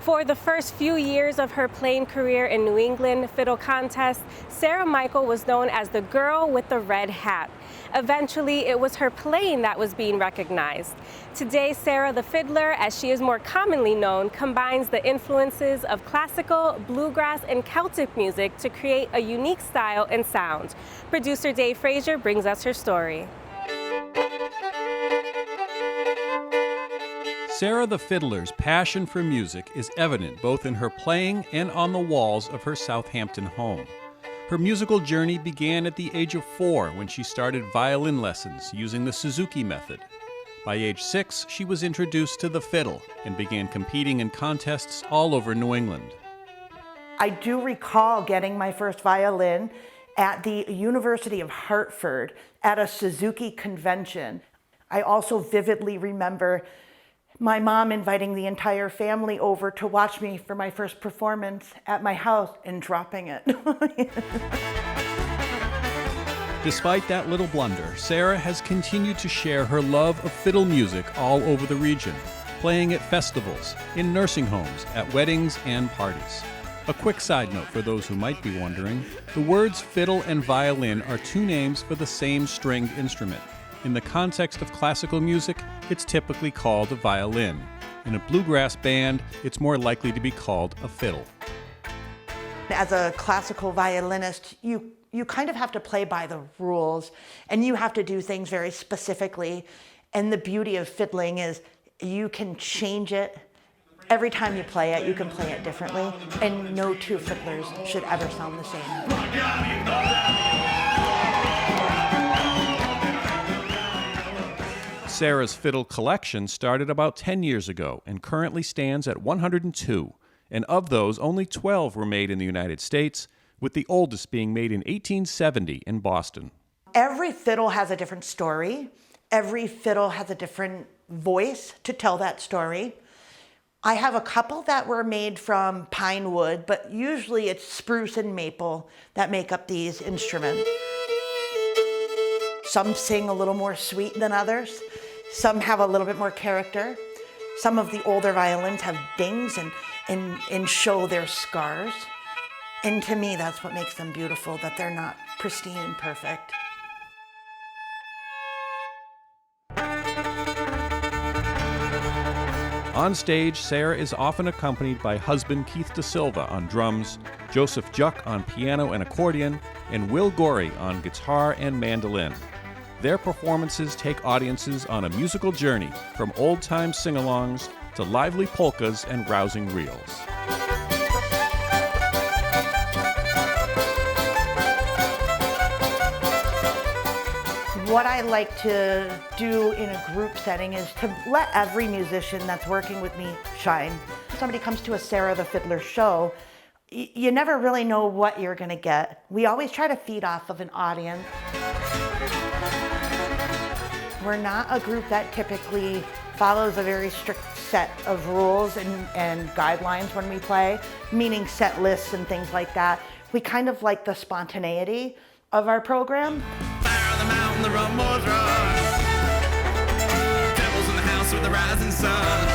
For the first few years of her playing career in New England fiddle contests, Sarah Michel was known as the girl with the red hat. Eventually, it was her playing that was being recognized. Today, Sarah the Fiddler, as she is more commonly known, combines the influences of classical, bluegrass, and Celtic music to create a unique style and sound. Producer Dave Fraser brings us her story. Sarah the Fiddler's passion for music is evident both in her playing and on the walls of her Southampton home. Her musical journey began at the age of 4 when she started violin lessons using the Suzuki method. By age 6, she was introduced to the fiddle and began competing in contests all over New England. I do recall getting my first violin at the University of Hartford at a Suzuki convention. I also vividly remember my mom inviting the entire family over to watch me for my first performance at my house and dropping it. Despite that little blunder, Sarah has continued to share her love of fiddle music all over the region, playing at festivals, in nursing homes, at weddings and parties. A quick side note for those who might be wondering, the words fiddle and violin are two names for the same stringed instrument. In the context of classical music, it's typically called a violin. In a bluegrass band, it's more likely to be called a fiddle. As a classical violinist, you kind of have to play by the rules, and you have to do things very specifically. And the beauty of fiddling is you can change it. Every time you play it, you can play it differently, and no two fiddlers should ever sound the same. Sarah's fiddle collection started about 10 years ago and currently stands at 102, and of those, only 12 were made in the United States, with the oldest being made in 1870 in Boston. Every fiddle has a different story. Every fiddle has a different voice to tell that story. I have a couple that were made from pine wood, but usually it's spruce and maple that make up these instruments. Some sing a little more sweet than others. Some have a little bit more character. Some of the older violins have dings and show their scars. And to me, that's what makes them beautiful, that they're not pristine and perfect. On stage, Sarah is often accompanied by husband Keith Da Silva on drums, Joseph Juck on piano and accordion, and Will Gorey on guitar and mandolin. Their performances take audiences on a musical journey from old-time sing-alongs to lively polkas and rousing reels. What I like to do in a group setting is to let every musician that's working with me shine. If somebody comes to a Sarah the Fiddler show, you never really know what you're going to get. We always try to feed off of an audience. We're not a group that typically follows a very strict set of rules and guidelines when we play, meaning set lists and things like that. We kind of like the spontaneity of our program. Fire on the mountain, the rumbles rise. Devils in the house with the rising sun.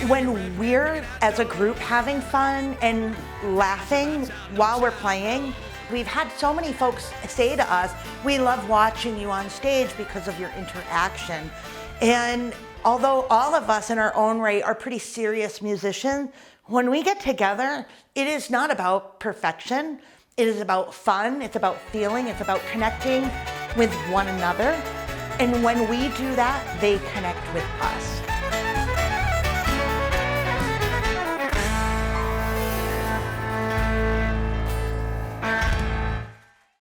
When we're, as a group, having fun and laughing while we're playing, we've had so many folks say to us, we love watching you on stage because of your interaction. And although all of us in our own right are pretty serious musicians, when we get together, it is not about perfection. It is about fun, it's about feeling, it's about connecting with one another. And when we do that, they connect with us.